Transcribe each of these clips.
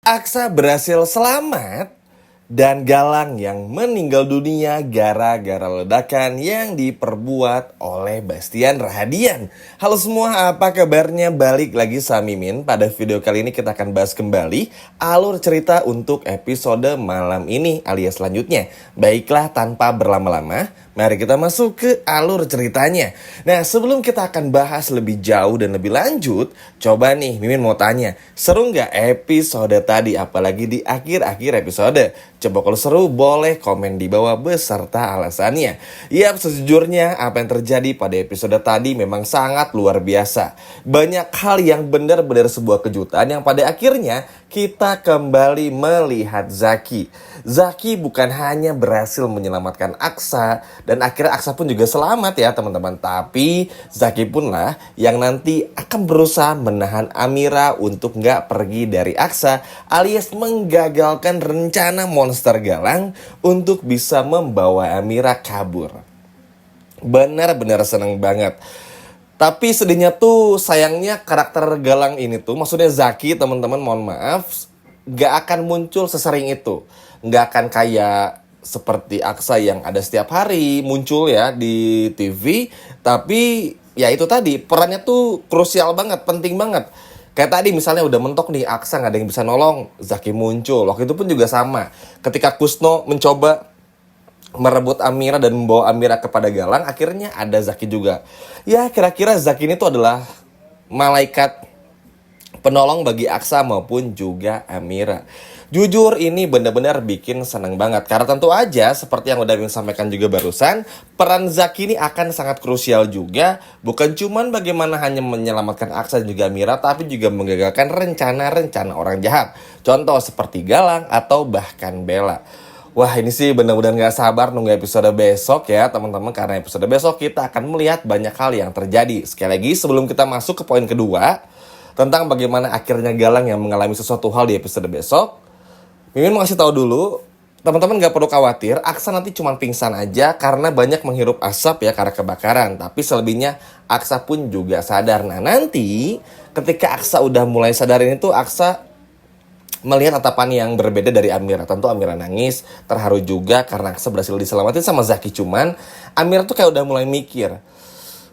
Aksa berhasil selamat dan Galang yang meninggal dunia gara-gara ledakan yang diperbuat oleh Bastian Rahadian. Halo semua, apa kabarnya? Balik lagi sama Mimin. Pada video kali ini kita akan bahas kembali alur cerita untuk episode malam ini alias selanjutnya. Baiklah, tanpa berlama-lama, mari kita masuk ke alur ceritanya. Nah, sebelum kita akan bahas lebih jauh dan lebih lanjut, coba nih Mimin mau tanya, seru nggak episode tadi? Apalagi di akhir-akhir episode. Coba kalau seru boleh komen di bawah beserta alasannya. Yap, sejujurnya apa yang terjadi pada episode tadi memang sangat luar biasa. Banyak hal yang benar-benar sebuah kejutan yang pada akhirnya kita kembali melihat Zaki. Zaki bukan hanya berhasil menyelamatkan Aksa dan akhirnya Aksa pun juga selamat ya teman-teman. Tapi Zaki pun lah yang nanti akan berusaha menahan Amira untuk nggak pergi dari Aksa alias menggagalkan rencana monster Galang untuk bisa membawa Amira kabur. Benar-benar seneng banget. Tapi sedihnya tuh sayangnya karakter Galang ini tuh, maksudnya Zaki teman-teman, mohon maaf, gak akan muncul sesering itu. Gak akan kayak seperti Aksa yang ada setiap hari muncul ya di TV. Tapi ya itu tadi, perannya tuh krusial banget, penting banget. Kayak tadi misalnya udah mentok nih Aksa gak ada yang bisa nolong, Zaki muncul. Waktu itu pun juga sama. Ketika Kusno mencoba merebut Amira dan membawa Amira kepada Galang, akhirnya ada Zaki juga. Ya kira-kira Zaki ini tuh adalah malaikat penolong bagi Aksa maupun juga Amira. Jujur ini benar-benar bikin seneng banget. Karena tentu aja seperti yang udah Bing sampaikan juga barusan, peran Zaki ini akan sangat krusial juga. Bukan cuman bagaimana hanya menyelamatkan Aksa dan juga Amira, tapi juga menggagalkan rencana-rencana orang jahat. Contoh seperti Galang atau bahkan Bella. Wah, ini sih benar-benar gak sabar nunggu episode besok ya teman-teman. Karena episode besok kita akan melihat banyak hal yang terjadi. Sekali lagi sebelum kita masuk ke poin kedua tentang bagaimana akhirnya Galang yang mengalami sesuatu hal di episode besok, Mimin mau kasih tahu dulu, teman-teman gak perlu khawatir, Aksa nanti cuma pingsan aja karena banyak menghirup asap ya karena kebakaran. Tapi selebihnya Aksa pun juga sadar. Nah nanti ketika Aksa udah mulai sadarin itu, Aksa melihat tatapan yang berbeda dari Amira. Tentu Amira nangis, terharu juga karena Aksa berhasil diselamatin sama Zaki. Cuman Amira tuh kayak udah mulai mikir,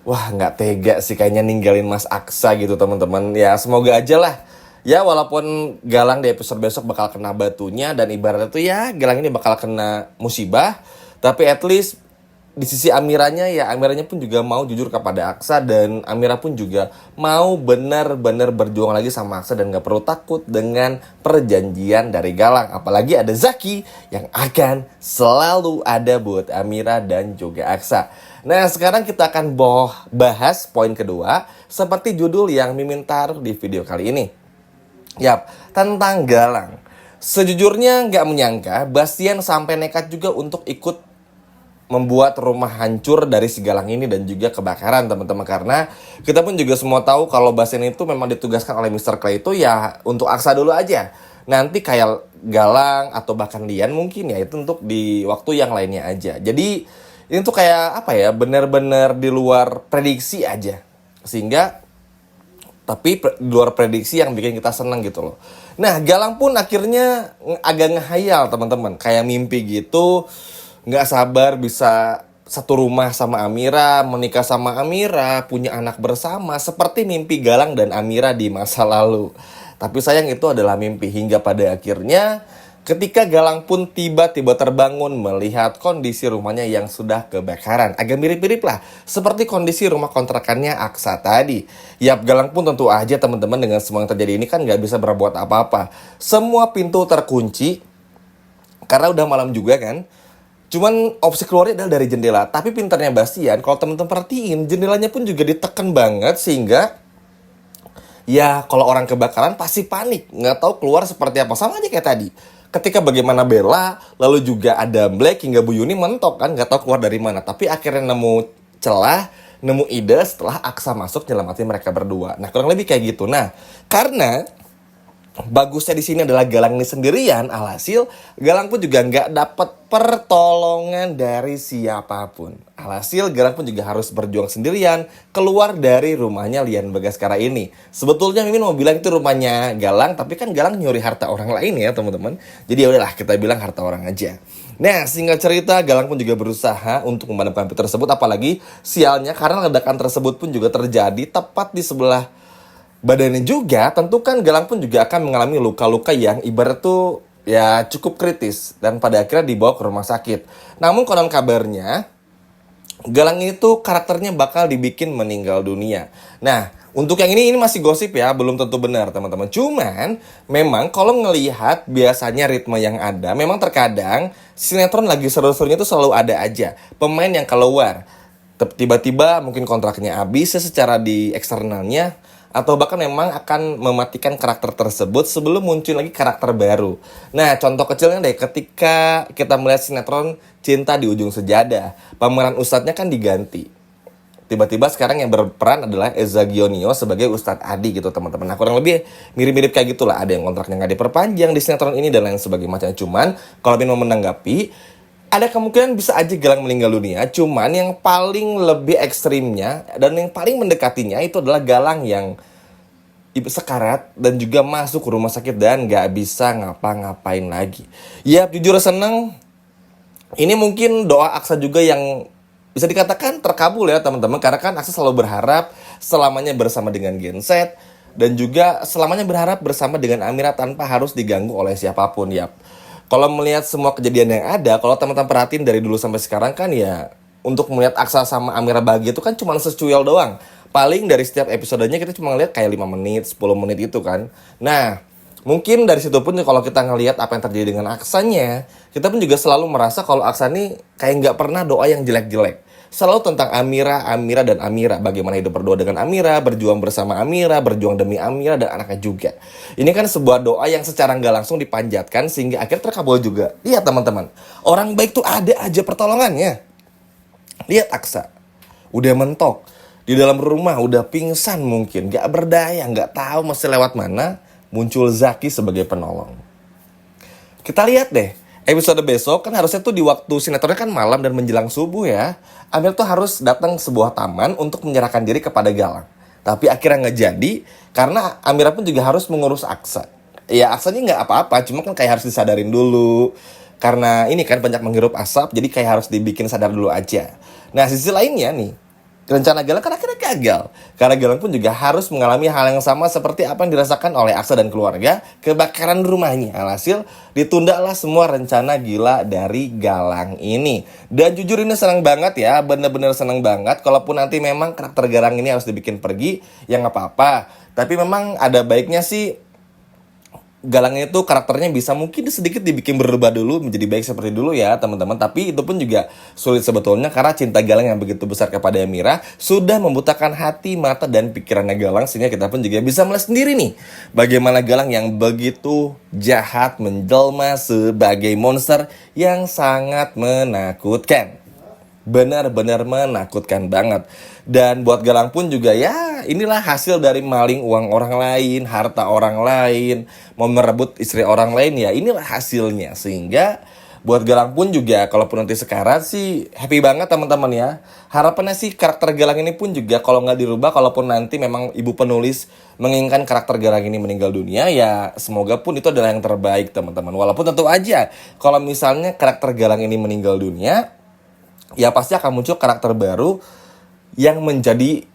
wah nggak tega sih kayaknya ninggalin Mas Aksa gitu teman-teman. Ya semoga aja lah. Ya walaupun Galang di episode besok bakal kena batunya dan ibaratnya tuh ya Galang ini bakal kena musibah, tapi at least di sisi Amiranya ya Amiranya pun juga mau jujur kepada Aksa dan Amira pun juga mau benar-benar berjuang lagi sama Aksa dan gak perlu takut dengan perjanjian dari Galang. Apalagi ada Zaki yang akan selalu ada buat Amira dan juga Aksa. Nah sekarang kita akan bahas poin kedua seperti judul yang Mimin taruh di video kali ini. Yap, tentang Galang. Sejujurnya gak menyangka Bastian sampai nekat juga untuk ikut membuat rumah hancur dari si Galang ini dan juga kebakaran teman-teman. Karena kita pun juga semua tahu kalau Bastian itu memang ditugaskan oleh Mr. Clay itu ya untuk Aksa dulu aja. Nanti kayak Galang atau bahkan Dian mungkin ya itu untuk di waktu yang lainnya aja. Jadi ini tuh kayak apa ya, benar-benar di luar prediksi aja. Sehingga tapi di luar prediksi yang bikin kita seneng gitu loh. Nah Galang pun akhirnya agak ngehayal teman-teman, kayak mimpi gitu. Nggak sabar bisa satu rumah sama Amira, menikah sama Amira, punya anak bersama, seperti mimpi Galang dan Amira di masa lalu. Tapi sayang itu adalah mimpi hingga pada akhirnya ketika Galang pun tiba-tiba terbangun melihat kondisi rumahnya yang sudah kebakaran. Agak mirip-mirip lah seperti kondisi rumah kontrakannya Aksa tadi. Yap, Galang pun tentu aja teman-teman dengan semua yang terjadi ini kan nggak bisa berbuat apa-apa. Semua pintu terkunci karena udah malam juga kan. Cuman opsi keluarnya adalah dari jendela. Tapi pintarnya Bastian, kalau teman-teman perhatiin, jendelanya pun juga ditekan banget sehingga ya kalau orang kebakaran pasti panik, nggak tahu keluar seperti apa. Sama aja kayak tadi. Ketika bagaimana Bella, lalu juga ada Black hingga Bu Yuni mentok kan, nggak tahu keluar dari mana. Tapi akhirnya nemu celah, nemu ide setelah Aksa masuk nyelamatin mereka berdua. Nah kurang lebih kayak gitu. Nah karena bagusnya di sini adalah Galang ini sendirian, alhasil Galang pun juga nggak dapat pertolongan dari siapapun. Alhasil Galang pun juga harus berjuang sendirian keluar dari rumahnya Lian Bagaskara ini. Sebetulnya Mimin mau bilang itu rumahnya Galang, tapi kan Galang nyuri harta orang lain ya teman-teman. Jadi ya udahlah kita bilang harta orang aja. Nah, singkat cerita Galang pun juga berusaha untuk memadamkan api tersebut, apalagi sialnya karena ledakan tersebut pun juga terjadi tepat di sebelah badannya juga. Tentu kan Galang pun juga akan mengalami luka-luka yang ibarat tuh ya cukup kritis dan pada akhirnya dibawa ke rumah sakit. Namun konon kabarnya Galang itu karakternya bakal dibikin meninggal dunia. Nah, untuk yang ini masih gosip ya, belum tentu benar teman-teman. Cuman memang kalau ngelihat biasanya ritme yang ada, memang terkadang sinetron lagi seru-serunya tuh selalu ada aja pemain yang keluar. Tiba-tiba mungkin kontraknya habis secara di eksternalnya, atau bahkan memang akan mematikan karakter tersebut sebelum muncul lagi karakter baru. Nah, contoh kecilnya deh ketika kita melihat sinetron Cinta di Ujung Sejadah, pemeran ustadznya kan diganti. Tiba-tiba sekarang yang berperan adalah Eza Gionio sebagai Ustadz Adi gitu teman-teman. Nah, kurang lebih mirip-mirip kayak gitulah. Ada yang kontraknya nggak diperpanjang di sinetron ini dan lain sebagainya macamnya. Cuman kalau ingin mau menanggapi, ada kemungkinan bisa aja Galang meninggal dunia. Cuman yang paling lebih ekstrimnya dan yang paling mendekatinya itu adalah Galang yang sekarat dan juga masuk ke rumah sakit dan gak bisa ngapa-ngapain lagi. Ya jujur seneng. Ini mungkin doa Aksa juga yang bisa dikatakan terkabul ya teman-teman. Karena kan Aksa selalu berharap selamanya bersama dengan Genset. Dan juga selamanya berharap bersama dengan Amira tanpa harus diganggu oleh siapapun ya. Kalau melihat semua kejadian yang ada, kalau teman-teman perhatiin dari dulu sampai sekarang kan ya, untuk melihat Aksa sama Amira bahagia itu kan cuma secuil doang. Paling dari setiap episodenya kita cuma ngeliat kayak 5 menit, 10 menit itu kan. Nah, mungkin dari situ pun kalau kita ngelihat apa yang terjadi dengan Aksanya, kita pun juga selalu merasa kalau Aksa nih kayak nggak pernah doa yang jelek-jelek. Selalu tentang Amira, Amira, dan Amira. Bagaimana hidup berdua dengan Amira, berjuang bersama Amira, berjuang demi Amira dan anaknya juga. Ini kan sebuah doa yang secara nggak langsung dipanjatkan sehingga akhirnya terkabul juga. Lihat teman-teman, orang baik tuh ada aja pertolongannya. Lihat Aksa, udah mentok. Di dalam rumah udah pingsan mungkin, gak berdaya, gak tahu mesti lewat mana, muncul Zaki sebagai penolong. Kita lihat deh, episode besok kan harusnya tuh di waktu sinetronnya kan malam dan menjelang subuh ya. Amir tuh harus datang ke sebuah taman untuk menyerahkan diri kepada Galang. Tapi akhirnya nggak jadi, karena Amira pun juga harus mengurus Aksa. Ya Aksa ini nggak apa-apa, cuma kan kayak harus disadarin dulu. Karena ini kan banyak menghirup asap, jadi kayak harus dibikin sadar dulu aja. Nah sisi lainnya nih, rencana Galang kan akhirnya gagal. Karena Galang pun juga harus mengalami hal yang sama seperti apa yang dirasakan oleh Aksa dan keluarga, kebakaran rumahnya. Alhasil ditundalah semua rencana gila dari Galang ini. Dan jujur ini senang banget ya, bener-bener senang banget. Kalaupun nanti memang karakter Galang ini harus dibikin pergi, ya nggak apa-apa. Tapi memang ada baiknya sih Galang itu karakternya bisa mungkin sedikit dibikin berubah dulu menjadi baik seperti dulu ya teman-teman. Tapi itu pun juga sulit sebetulnya karena cinta Galang yang begitu besar kepada Amira sudah membutakan hati, mata, dan pikirannya Galang. Sehingga kita pun juga bisa melihat sendiri nih bagaimana Galang yang begitu jahat menjelma sebagai monster yang sangat menakutkan. Benar-benar menakutkan banget. Dan buat Galang pun juga ya inilah hasil dari maling uang orang lain, harta orang lain, mau merebut istri orang lain, ya inilah hasilnya. Sehingga buat Galang pun juga kalaupun nanti sekarat sih happy banget teman-teman ya. Harapannya sih karakter Galang ini pun juga kalau nggak dirubah, kalaupun nanti memang ibu penulis menginginkan karakter Galang ini meninggal dunia, ya semoga pun itu adalah yang terbaik teman-teman. Walaupun tentu aja kalau misalnya karakter Galang ini meninggal dunia, ya pasti akan muncul karakter baru yang menjadi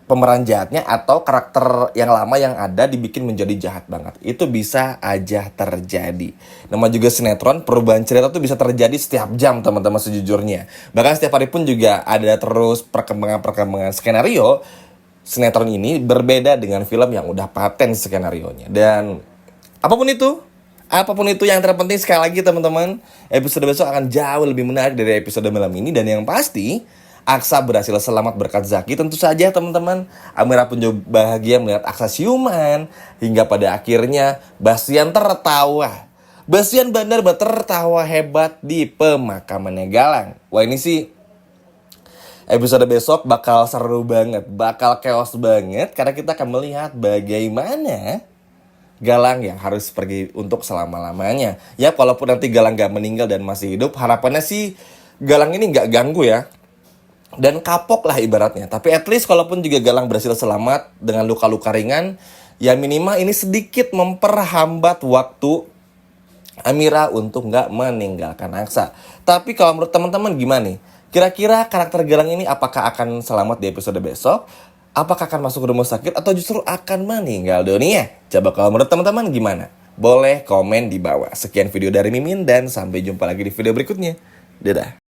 pemeran jahatnya, atau karakter yang lama yang ada dibikin menjadi jahat banget. Itu bisa aja terjadi. Nama juga sinetron, perubahan cerita tuh bisa terjadi setiap jam teman-teman sejujurnya. Bahkan setiap hari pun juga ada terus perkembangan-perkembangan skenario. Sinetron ini berbeda dengan film yang udah paten skenarionya. Dan apapun itu yang terpenting sekali lagi teman-teman, episode besok akan jauh lebih menarik dari episode malam ini. Dan yang pasti Aksa berhasil selamat berkat Zaki tentu saja teman-teman. Amira pun juga bahagia melihat Aksa siuman. Hingga pada akhirnya Bastian tertawa. Bastian benar-benar tertawa hebat di pemakamannya Galang. Wah ini sih episode besok bakal seru banget, bakal chaos banget. Karena kita akan melihat bagaimana Galang yang harus pergi untuk selama-lamanya. Ya, walaupun nanti Galang gak meninggal dan masih hidup, harapannya sih Galang ini gak ganggu ya. Dan kapok lah ibaratnya. Tapi at least kalaupun juga Galang berhasil selamat dengan luka-luka ringan, ya minimal ini sedikit memperhambat waktu Amira untuk nggak meninggalkan Aksa. Tapi kalau menurut teman-teman gimana nih? Kira-kira karakter Galang ini apakah akan selamat di episode besok? Apakah akan masuk ke rumah sakit atau justru akan meninggal dunia? Coba kalau menurut teman-teman gimana? Boleh komen di bawah. Sekian video dari Mimin dan sampai jumpa lagi di video berikutnya. Dadah.